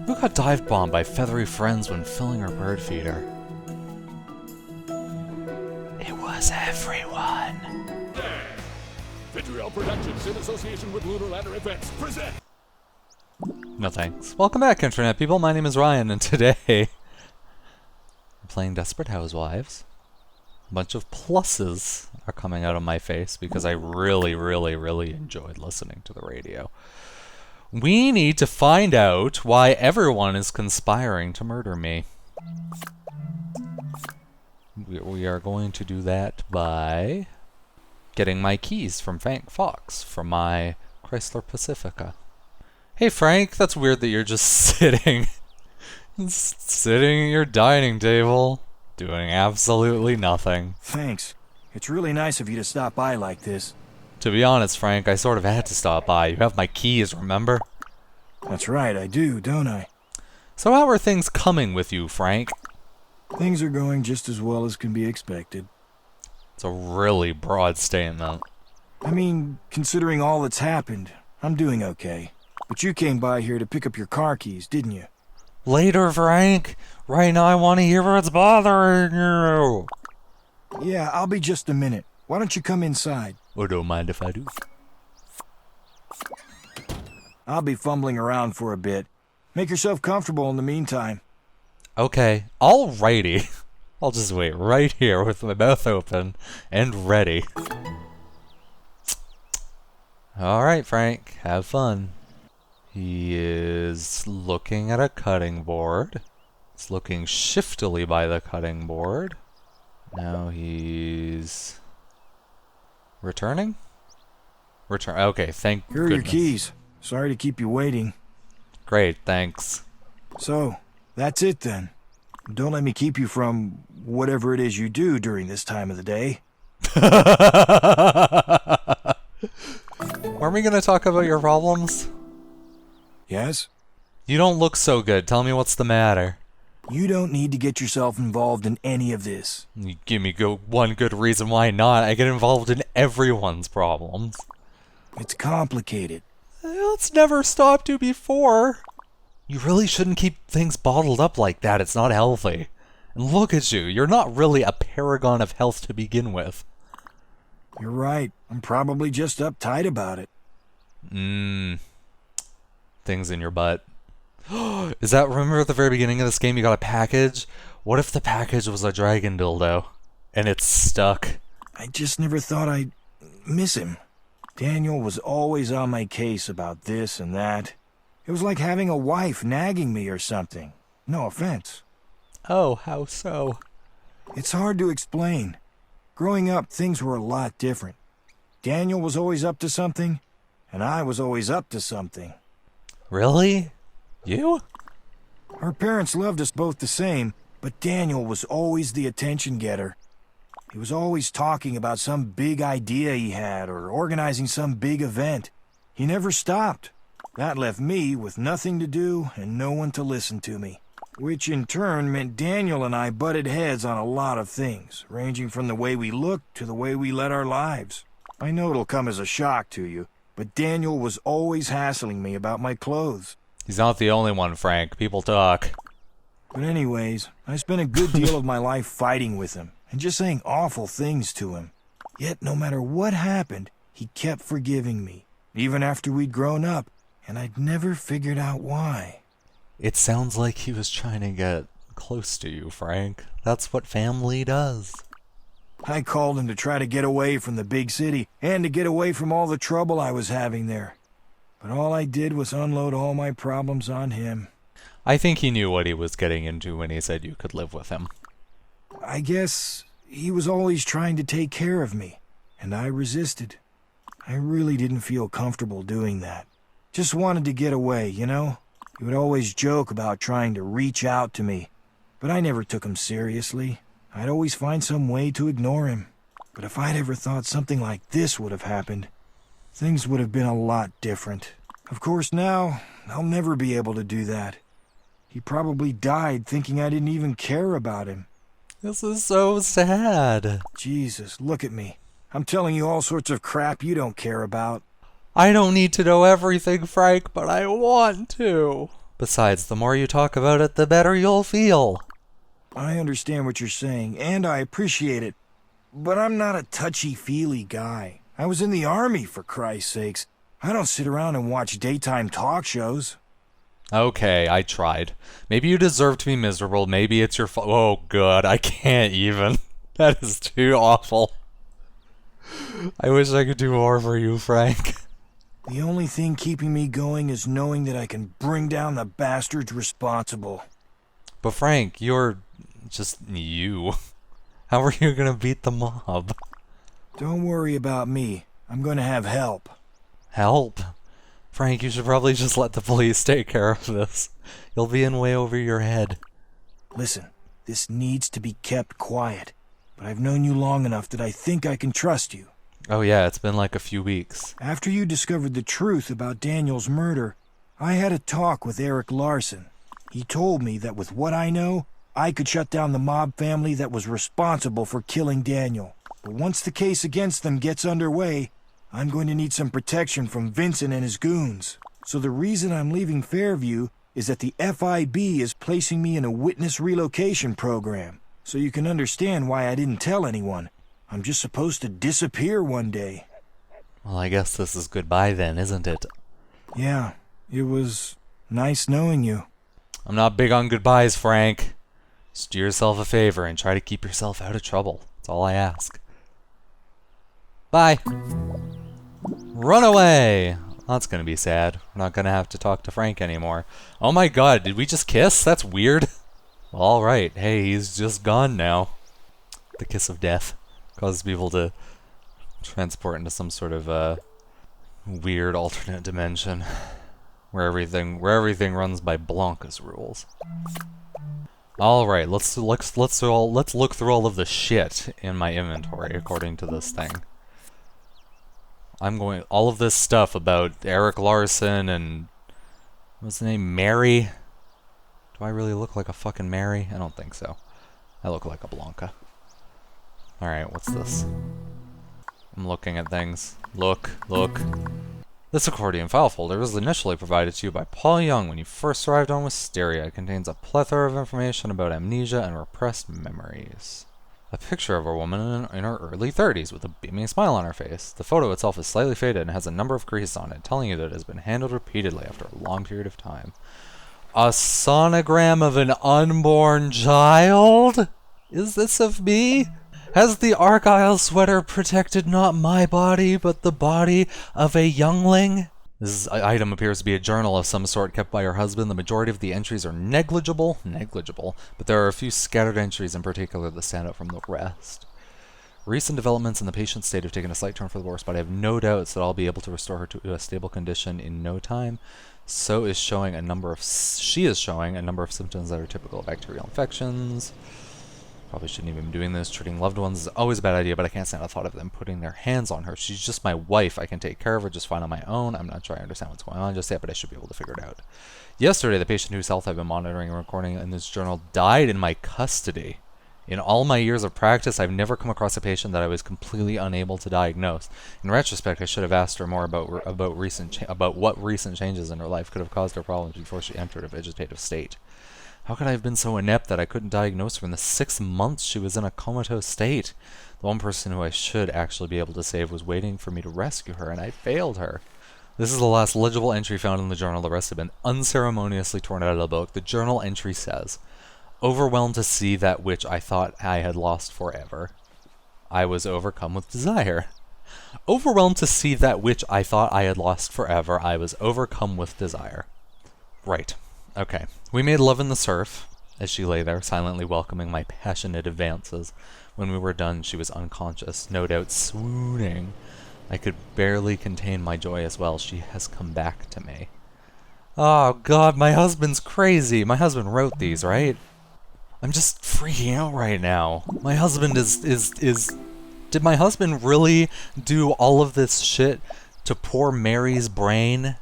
Who got dive bombed by feathery friends when filling her bird feeder? It was everyone. Vitriol Productions in association with Lunar Ladder Events present. No thanks. Welcome back, Internet people. My name is Ryan, and today I'm playing Desperate Housewives. A bunch of pluses are coming out of my face because I really enjoyed listening to the radio. We need to find out why everyone is conspiring to murder me. We are going to do that by getting my keys from Frank Fox from my Chrysler Pacifica. Hey Frank, that's weird that you're just sitting at your dining table, doing absolutely nothing. Thanks. It's really nice of you to stop by like this. To be honest, Frank, I sort of had to stop by. You have my keys, remember? That's right, I do, don't I? So how are things coming with you, Frank? Things are going just as well as can be expected. It's a really broad statement. I mean, considering all that's happened, I'm doing okay. But you came by here to pick up your car keys, didn't you? Later, Frank. Right now I want to hear what's bothering you. Yeah, I'll be just a minute. Why don't you come inside? Oh, don't mind if I do. I'll be fumbling around for a bit. Make yourself comfortable in the meantime. Okay, alrighty. I'll just wait right here with my mouth open and ready. Alright, Frank, have fun. He is looking at a cutting board. He's looking shiftily by the cutting board. Now he's returning? Okay, thank Here are goodness. your keys. Sorry to keep you waiting. Great, thanks. So, that's it then. Don't let me keep you from whatever it is you do during this time of the day. Aren't we gonna talk about your problems? Yes? You don't look so good. Tell me what's the matter. You don't need to get yourself involved in any of this. You give me one good reason why not. I get involved in everyone's problems. It's complicated. It's never stopped you before. You really shouldn't keep things bottled up like that. It's not healthy. And look at you. You're not really a paragon of health to begin with. You're right. I'm probably just uptight about it. Things in your butt. Is that, remember at the very beginning of this game you got a package? What if the package was a dragon dildo? And it's stuck? I just never thought I'd miss him. Daniel was always on my case about this and that. It was like having a wife nagging me or something. No offense. Oh, how so? It's hard to explain. Growing up, things were a lot different. Daniel was always up to something, and I was always up to something. Really? You? Our parents loved us both the same, but Daniel was always the attention getter. He was always talking about some big idea he had or organizing some big event. He never stopped. That left me with nothing to do and no one to listen to me. Which in turn meant Daniel and I butted heads on a lot of things, ranging from the way we looked to the way we led our lives. I know it'll come as a shock to you, but Daniel was always hassling me about my clothes. He's not the only one, Frank. People talk. But anyways, I spent a good deal of my life fighting with him and just saying awful things to him. Yet no matter what happened, he kept forgiving me, even after we'd grown up, and I'd never figured out why. It sounds like he was trying to get close to you, Frank. That's what family does. I called him to try to get away from the big city and to get away from all the trouble I was having there. But all I did was unload all my problems on him. I think he knew what he was getting into when he said you could live with him. I guess he was always trying to take care of me, and I resisted. I really didn't feel comfortable doing that. Just wanted to get away, you know? He would always joke about trying to reach out to me, but I never took him seriously. I'd always find some way to ignore him. But if I'd ever thought something like this would have happened, things would have been a lot different. Of course, now, I'll never be able to do that. He probably died thinking I didn't even care about him. This is so sad. Jesus, look at me. I'm telling you all sorts of crap you don't care about. I don't need to know everything, Frank, but I want to. Besides, the more you talk about it, the better you'll feel. I understand what you're saying, and I appreciate it. But I'm not a touchy-feely guy. I was in the army, for Christ's sakes. I don't sit around and watch daytime talk shows. Okay, I tried. Maybe you deserve to be miserable. Maybe it's your fault. Oh, God, I can't even. That is too awful. I wish I could do more for you, Frank. The only thing keeping me going is knowing that I can bring down the bastards responsible. But Frank, you're just you. How are you gonna beat the mob? Don't worry about me. I'm gonna have help. Help? Frank, you should probably just let the police take care of this. You'll be in way over your head. Listen, this needs to be kept quiet. But I've known you long enough that I think I can trust you. Oh yeah, it's been like a few weeks. After you discovered the truth about Daniel's murder, I had a talk with Eric Larson. He told me that with what I know, I could shut down the mob family that was responsible for killing Daniel. But once the case against them gets underway, I'm going to need some protection from Vincent and his goons. So the reason I'm leaving Fairview is that the FIB is placing me in a witness relocation program. So you can understand why I didn't tell anyone. I'm just supposed to disappear one day. Well, I guess this is goodbye then, isn't it? Yeah, it was nice knowing you. I'm not big on goodbyes, Frank. Just do yourself a favor and try to keep yourself out of trouble. That's all I ask. Bye. Run away! That's gonna be sad. We're not gonna have to talk to Frank anymore. Oh my god, did we just kiss? That's weird. Well, alright. Hey, he's just gone now. The kiss of death causes people to transport into some sort of weird alternate dimension where everything runs by Blanca's rules. All right, let's look through all of the shit in my inventory according to this thing. All of this stuff about Eric Larson and what's the name, Mary? Do I really look like a fucking Mary? I don't think so. I look like a Blanca. All right, what's this? I'm looking at things. Look. This accordion file folder was initially provided to you by Paul Young when you first arrived on Wisteria. It contains a plethora of information about amnesia and repressed memories. A picture of a woman in her early 30s with a beaming smile on her face. The photo itself is slightly faded and has a number of creases on it, telling you that it has been handled repeatedly after a long period of time. A sonogram of an unborn child? Is this of me? Has the Argyle sweater protected not my body, but the body of a youngling? This item appears to be a journal of some sort kept by her husband. The majority of the entries are negligible, but there are a few scattered entries in particular that stand out from the rest. Recent developments in the patient's state have taken a slight turn for the worse, but I have no doubts that I'll be able to restore her to a stable condition in no time. She is showing a number of symptoms that are typical of bacterial infections. Probably shouldn't even be doing this. Treating loved ones is always a bad idea, but I can't stand the thought of them putting their hands on her. She's just my wife. I can take care of her just fine on my own. I'm not sure I understand what's going on just yet, but I should be able to figure it out. Yesterday, the patient whose health I've been monitoring and recording in this journal died in my custody. In all my years of practice, I've never come across a patient that I was completely unable to diagnose. In retrospect, I should have asked her more about what recent changes in her life could have caused her problems before she entered a vegetative state. How could I have been so inept that I couldn't diagnose her in the 6 months she was in a comatose state? The one person who I should actually be able to save was waiting for me to rescue her, and I failed her. This is the last legible entry found in the journal. The rest have been unceremoniously torn out of the book. The journal entry says, "Overwhelmed to see that which I thought I had lost forever. I was overcome with desire." Overwhelmed to see that which I thought I had lost forever. I was overcome with desire. Right. Okay. We made love in the surf, as she lay there, silently welcoming my passionate advances. When we were done, she was unconscious, no doubt swooning. I could barely contain my joy as well. She has come back to me. Oh god, my husband's crazy. My husband wrote these, right? I'm just freaking out right now. My husband Did my husband really do all of this shit to poor Mary's brain?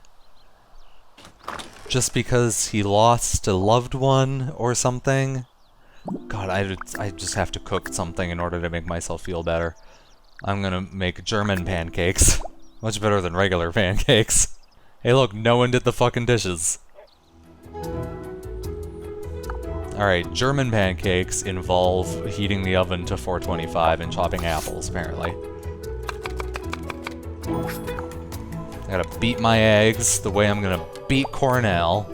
Just because he lost a loved one or something? God, I just have to cook something in order to make myself feel better. I'm gonna make German pancakes. Much better than regular pancakes. Hey look, no one did the fucking dishes. Alright, German pancakes involve heating the oven to 425 and chopping apples, apparently. I gotta beat my eggs the way I'm gonna beat Cornell.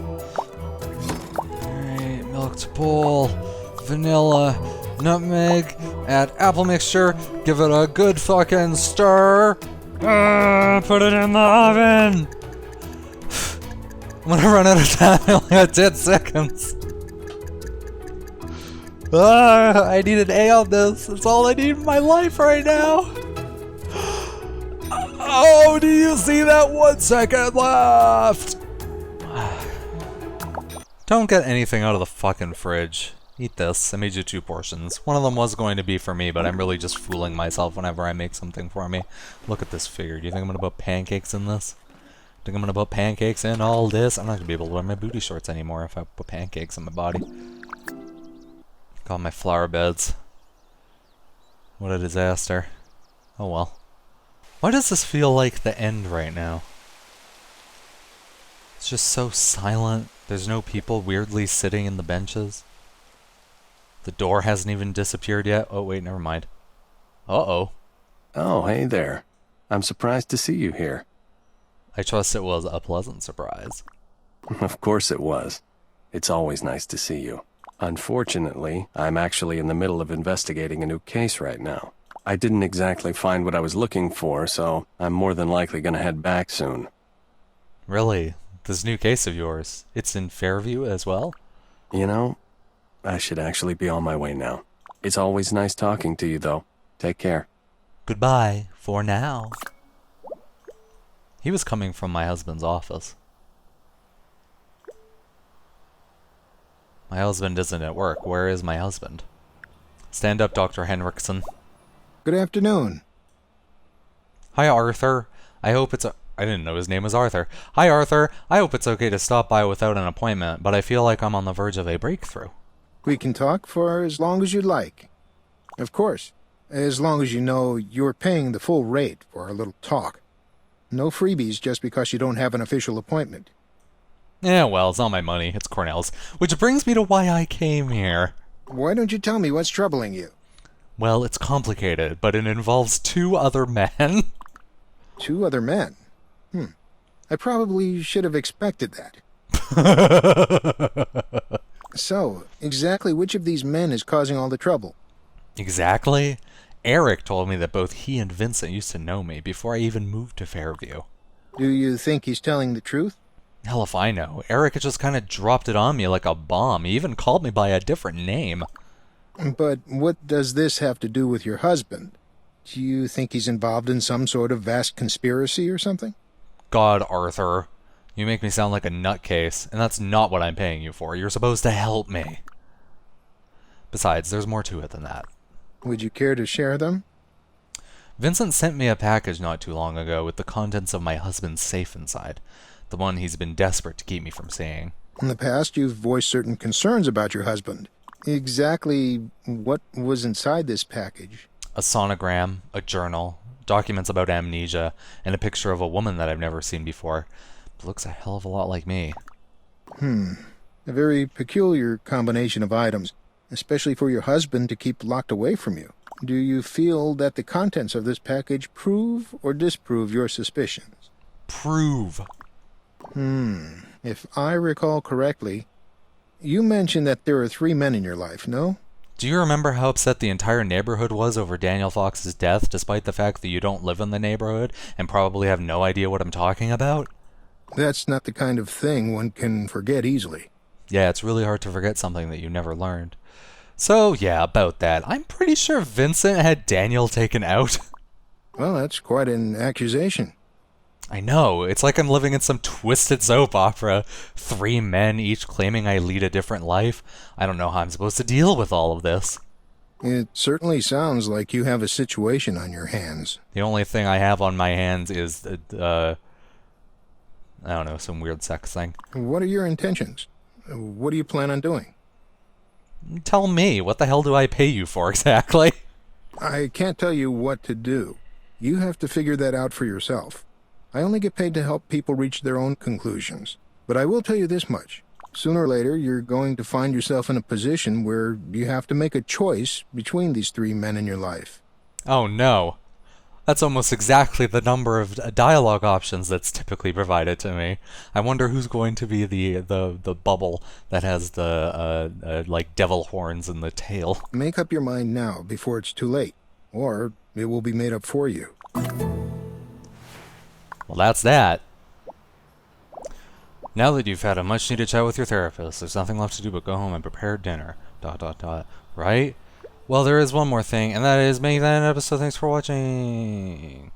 Alright, milk to bowl, vanilla, nutmeg, add apple mixture, give it a good fucking stir. Put it in the oven! I'm gonna run out of time, I only got 10 seconds. I need an A on this. That's all I need in my life right now. Oh, do you see that 1 second left? Don't get anything out of the fucking fridge. Eat this. I made you 2 portions. One of them was going to be for me, but I'm really just fooling myself whenever I make something for me. Look at this figure. Do you think I'm gonna put pancakes in this? Think I'm gonna put pancakes in all this? I'm not gonna be able to wear my booty shorts anymore if I put pancakes on my body. Got my flower beds. What a disaster. Oh well. Why does this feel like the end right now? It's just so silent. There's no people weirdly sitting in the benches. The door hasn't even disappeared yet. Oh wait, never mind. Uh-oh. Oh, hey there. I'm surprised to see you here. I trust it was a pleasant surprise. Of course it was. It's always nice to see you. Unfortunately, I'm actually in the middle of investigating a new case right now. I didn't exactly find what I was looking for, so I'm more than likely gonna head back soon. Really? This new case of yours, it's in Fairview as well? You know, I should actually be on my way now. It's always nice talking to you, though. Take care. Goodbye, for now. He was coming from my husband's office. My husband isn't at work. Where is my husband? Stand up, Dr. Henriksen. Good afternoon. Hi, Arthur. I hope it's I didn't know his name was Arthur. Hi, Arthur. I hope it's okay to stop by without an appointment, but I feel like I'm on the verge of a breakthrough. We can talk for as long as you'd like. Of course, as long as you know you're paying the full rate for our little talk. No freebies just because you don't have an official appointment. Yeah, well, it's not my money. It's Cornell's. Which brings me to why I came here. Why don't you tell me what's troubling you? Well, it's complicated, but it involves 2 other men. 2 other men? I probably should have expected that. So, exactly which of these men is causing all the trouble? Exactly? Eric told me that both he and Vincent used to know me before I even moved to Fairview. Do you think he's telling the truth? Hell if I know. Eric just kind of dropped it on me like a bomb. He even called me by a different name. But what does this have to do with your husband? Do you think he's involved in some sort of vast conspiracy or something? God, Arthur. You make me sound like a nutcase, and that's not what I'm paying you for. You're supposed to help me. Besides, there's more to it than that. Would you care to share them? Vincent sent me a package not too long ago with the contents of my husband's safe inside. The one he's been desperate to keep me from seeing. In the past, you've voiced certain concerns about your husband. Exactly what was inside this package? A sonogram, a journal, documents about amnesia, and a picture of a woman that I've never seen before. But looks a hell of a lot like me. A very peculiar combination of items, especially for your husband to keep locked away from you. Do you feel that the contents of this package prove or disprove your suspicions? Prove. If I recall correctly, you mentioned that there are 3 men in your life, no? Do you remember how upset the entire neighborhood was over Daniel Fox's death, despite the fact that you don't live in the neighborhood and probably have no idea what I'm talking about? That's not the kind of thing one can forget easily. Yeah, it's really hard to forget something that you never learned. So, yeah, about that. I'm pretty sure Vincent had Daniel taken out. Well, that's quite an accusation. I know, it's like I'm living in some twisted soap opera. 3 men each claiming I lead a different life. I don't know how I'm supposed to deal with all of this. It certainly sounds like you have a situation on your hands. The only thing I have on my hands is, I don't know, some weird sex thing. What are your intentions? What do you plan on doing? Tell me, what the hell do I pay you for exactly? I can't tell you what to do. You have to figure that out for yourself. I only get paid to help people reach their own conclusions. But I will tell you this much. Sooner or later, you're going to find yourself in a position where you have to make a choice between these three men in your life. Oh no. That's almost exactly the number of dialogue options that's typically provided to me. I wonder who's going to be the bubble that has the like devil horns in the tail. Make up your mind now before it's too late, or it will be made up for you. Well, that's that. Now that you've had a much-needed chat with your therapist, there's nothing left to do but go home and prepare dinner. ... Right? Well, there is one more thing, and that is make that an episode. Thanks for watching.